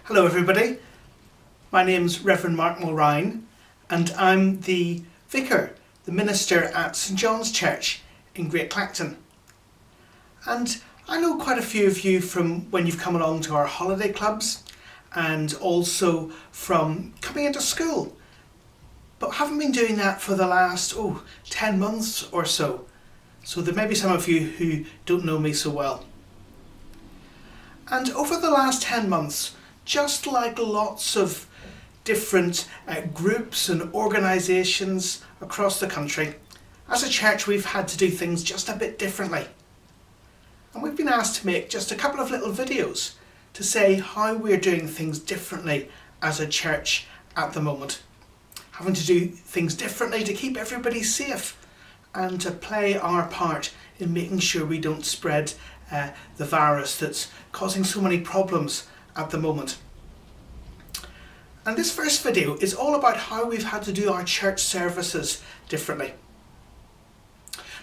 Hello everybody, my name's Reverend Mark Mulrine and I'm the vicar, the minister at St John's Church in Great Clacton. And I know quite a few of you from when you've come along to our holiday clubs and also from coming into school, but haven't been doing that for the last 10 months or so. So there may be some of you who don't know me so well. And over the last 10 months, just like lots of different groups and organisations across the country, as a church we've had to do things just a bit differently. And we've been asked to make just a couple of little videos to say how we're doing things differently as a church at the moment. Having to do things differently to keep everybody safe and to play our part in making sure we don't spread the virus that's causing so many problems at the moment. And this first video is all about how we've had to do our church services differently.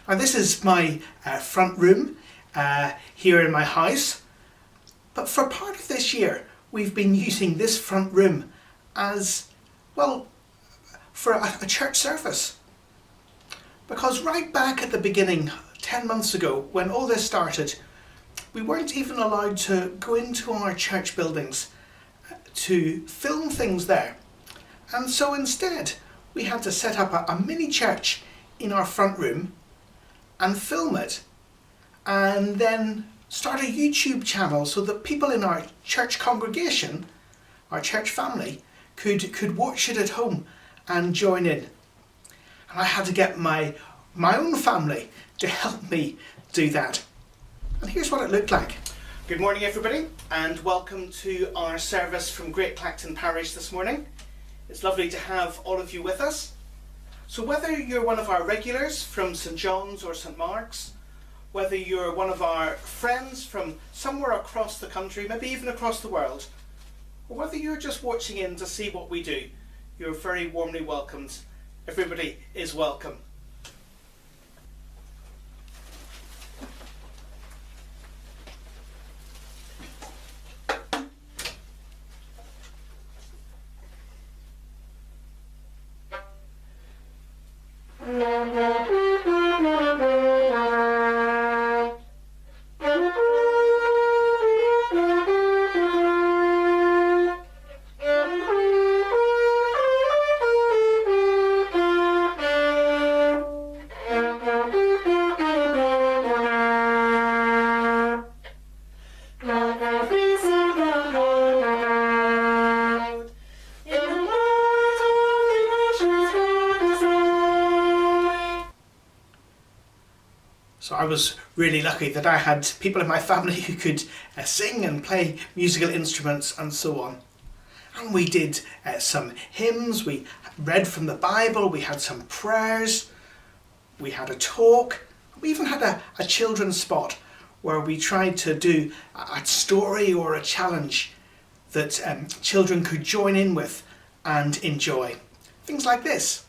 Now this is my front room here in my house, but for part of this year we've been using this front room as, well, for a church service. Because right back at the beginning, 10 months ago, when all this started, we weren't even allowed to go into our church buildings to film things there. And so instead, we had to set up a mini church in our front room and film it, and then start a YouTube channel so that people in our church congregation, our church family, could watch it at home and join in. And I had to get my own family to help me do that. And here's what it looked like. Good morning everybody, and welcome to our service from Great Clacton Parish this morning. It's lovely to have all of you with us. So whether you're one of our regulars from St John's or St Mark's, whether you're one of our friends from somewhere across the country, maybe even across the world, or whether you're just watching in to see what we do, you're very warmly welcomed. Everybody is welcome. So I was really lucky that I had people in my family who could sing and play musical instruments and so on. And we did some hymns, we read from the Bible, we had some prayers, we had a talk, we even had a children's spot where we tried to do a story or a challenge that children could join in with and enjoy. Things like this.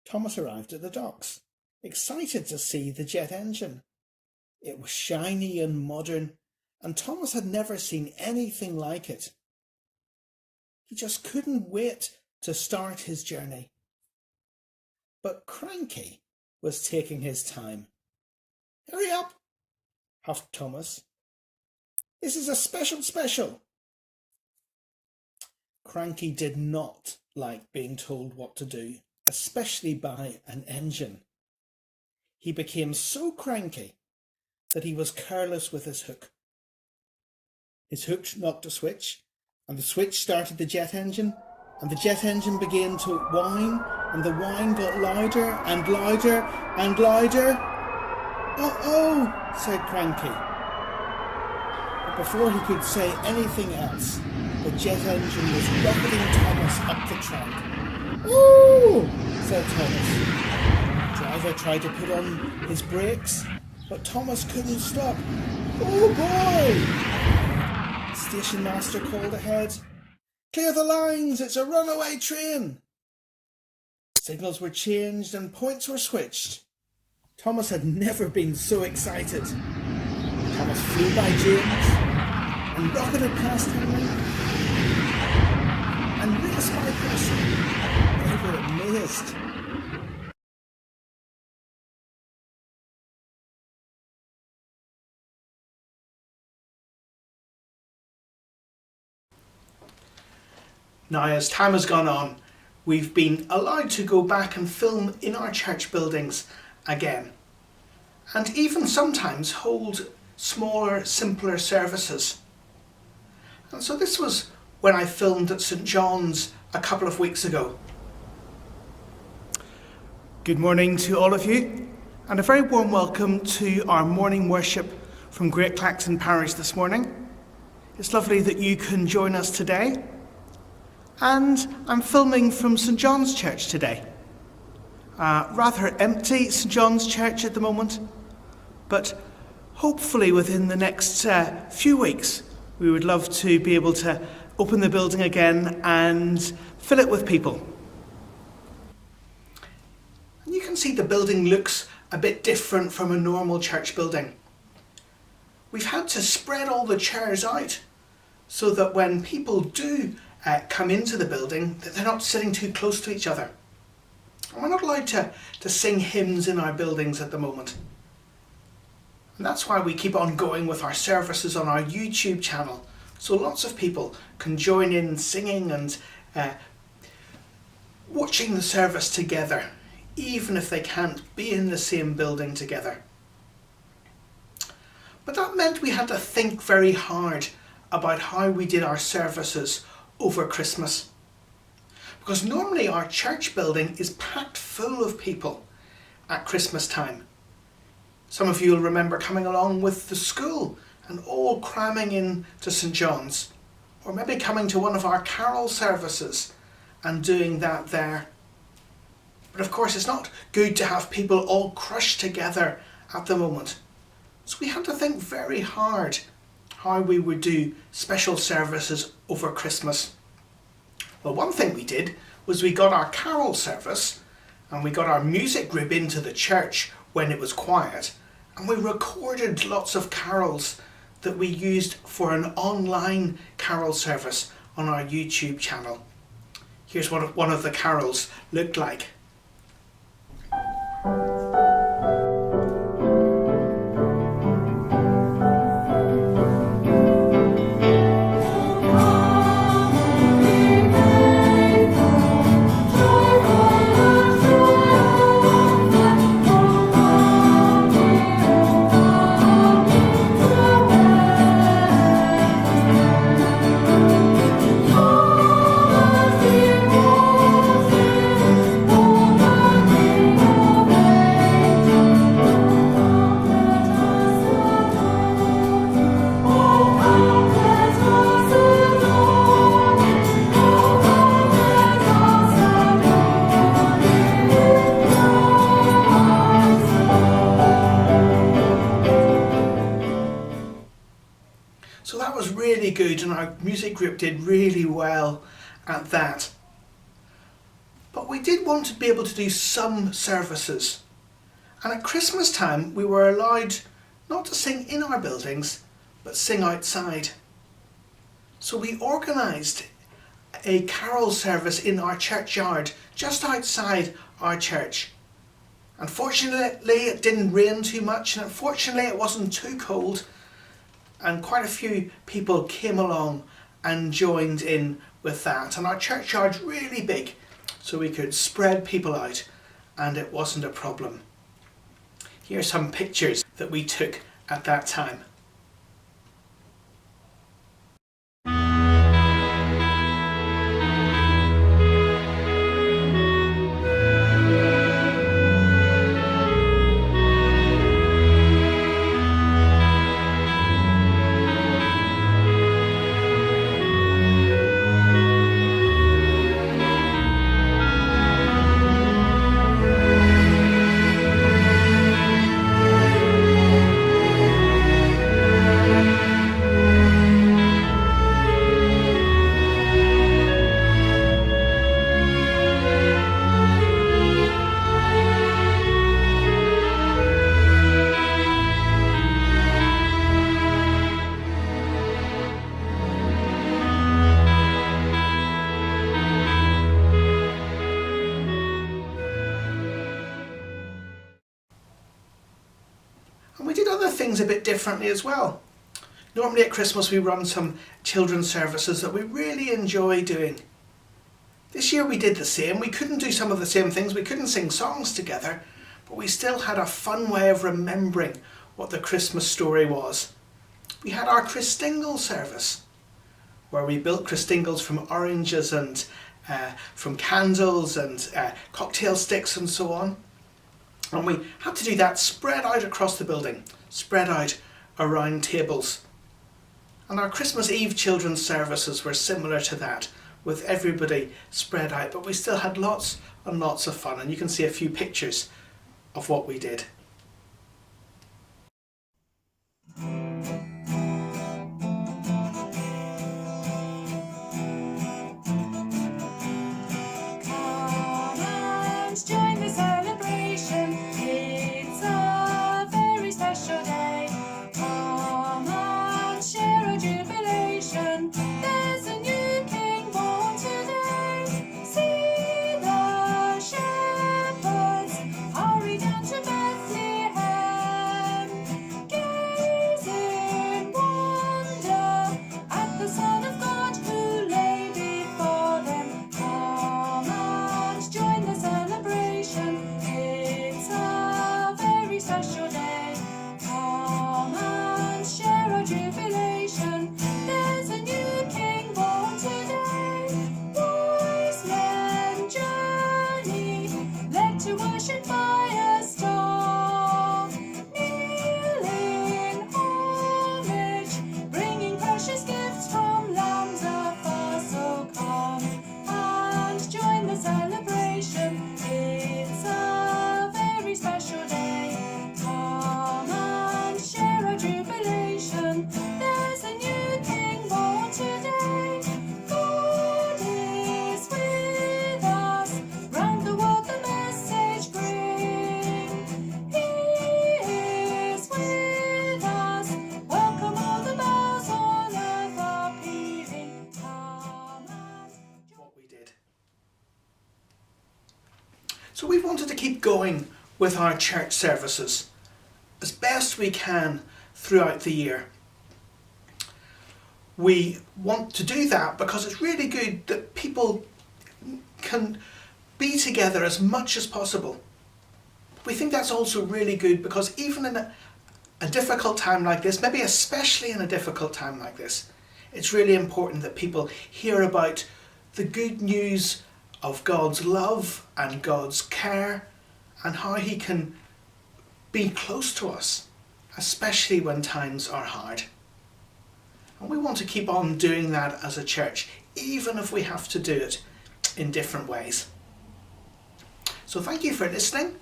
Thomas arrived at the docks, excited to see the jet engine. It was shiny and modern, and Thomas had never seen anything like it. He just couldn't wait to start his journey. But Cranky was taking his time. "Hurry up," huffed Thomas. "This is a special." Cranky did not like being told what to do, especially by an engine. He became so cranky that he was careless with his hook. His hook knocked a switch, and the switch started the jet engine, and the jet engine began to whine, and the whine got louder and louder and louder. "Uh-oh," said Cranky. But before he could say anything else, the jet engine was rocketing Thomas up the track. "Ooh," said Thomas. The driver tried to put on his brakes, but Thomas couldn't stop. "Oh boy!" The station master called ahead. "Clear the lines, it's a runaway train." Signals were changed and points were switched. Thomas had never been so excited. Thomas flew by James and rocketed past Henry and raced by Percy. They were amazed. Now, as time has gone on, we've been allowed to go back and film in our church buildings again, and even sometimes hold smaller, simpler services. And so this was when I filmed at St John's a couple of weeks ago. Good morning to all of you, and a very warm welcome to our morning worship from Great Clacton Parish this morning. It's lovely that you can join us today. And I'm filming from St John's Church today. Rather empty St John's Church at the moment, but hopefully within the next few weeks we would love to be able to open the building again and fill it with people. And you can see the building looks a bit different from a normal church building. We've had to spread all the chairs out so that when people do come into the building, that they're not sitting too close to each other. And we're not allowed to sing hymns in our buildings at the moment. And that's why we keep on going with our services on our YouTube channel, so lots of people can join in singing and watching the service together, even if they can't be in the same building together. But that meant we had to think very hard about how we did our services over Christmas. Because normally our church building is packed full of people at Christmas time. Some of you will remember coming along with the school and all cramming in to St John's, or maybe coming to one of our carol services and doing that there. But of course it's not good to have people all crushed together at the moment. So we had to think very hard how we would do special services over Christmas. Well, one thing we did was we got our carol service and we got our music group into the church when it was quiet, and we recorded lots of carols that we used for an online carol service on our YouTube channel. Here's what one of the carols looked like. So that was really good, and our music group did really well at that. But we did want to be able to do some services. And at Christmas time we were allowed not to sing in our buildings, but sing outside. So we organised a carol service in our churchyard, just outside our church. Unfortunately it didn't rain too much, and unfortunately it wasn't too cold. And quite a few people came along and joined in with that. And our churchyard's really big, so we could spread people out and it wasn't a problem. Here are some pictures that we took at that time. other things a bit differently as well. Normally at Christmas we run some children's services that we really enjoy doing. This year we did the same. We couldn't do some of the same things, we couldn't sing songs together, but we still had a fun way of remembering what the Christmas story was. We had our Christingle service, where we built Christingles from oranges and from candles and cocktail sticks and so on. And we had to do that spread out across the building, spread out around tables. And our Christmas Eve children's services were similar to that, with everybody spread out, but we still had lots and lots of fun, and you can see a few pictures of what we did. So we've wanted to keep going with our church services as best we can throughout the year. We want to do that because it's really good that people can be together as much as possible. We think that's also really good because even in a difficult time like this, maybe especially in a difficult time like this, it's really important that people hear about the good news of God's love and God's care and how He can be close to us, especially when times are hard. And we want to keep on doing that as a church, even if we have to do it in different ways. So thank you for listening,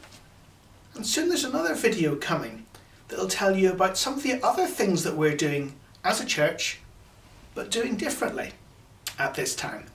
and soon there's another video coming that'll tell you about some of the other things that we're doing as a church, but doing differently at this time.